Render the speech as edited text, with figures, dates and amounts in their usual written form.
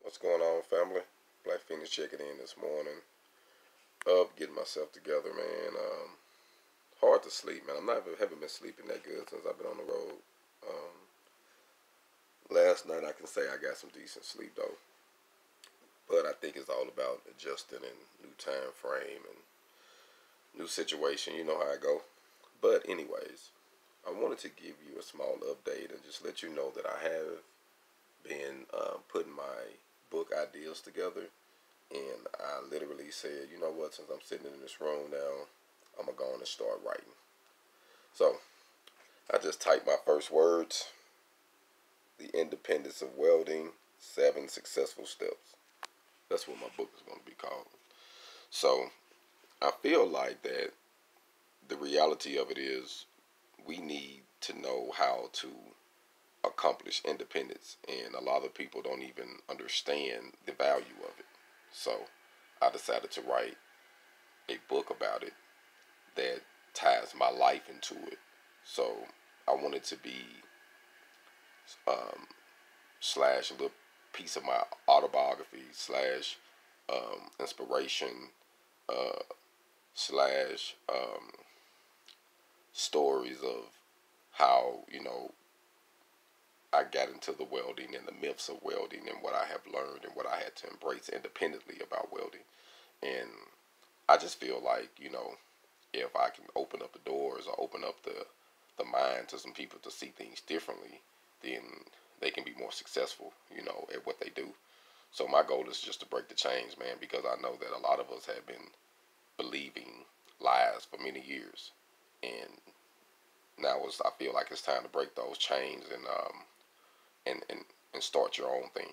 What's going on, family? Black Phoenix checking in this morning. Up, getting myself together, man. Hard to sleep, man. Haven't been sleeping that good since I've been on the road. Um, Last night I can say I got some decent sleep though, but I think it's all about adjusting and new time frame and new situation. You know how I go. But anyways, I wanted to give you a small update and just let you know that I have been putting my book ideas together. And I literally said, you know what, since I'm sitting in this room now, I'm going to go on and start writing. So I just typed my first words: The Independence of Welding, 7 Successful Steps. That's what my book is going to be called. So I feel like that the reality of it is we need to know how to accomplish independence, and a lot of people don't even understand the value of it. So I decided to write a book about it that ties my life into it. So I want it to be um, slash a little piece of my autobiography slash inspiration uh, slash stories of how I got into the welding and the myths of welding and what I have learned and what I had to embrace independently about welding. And I just feel like, if I can open up the doors or open up the mind to some people to see things differently, then they can be more successful, at what they do. So my goal is just to break the chains, man, because I know that a lot of us have been believing lies for many years. And I feel like it's time to break those chains and and start your own thing.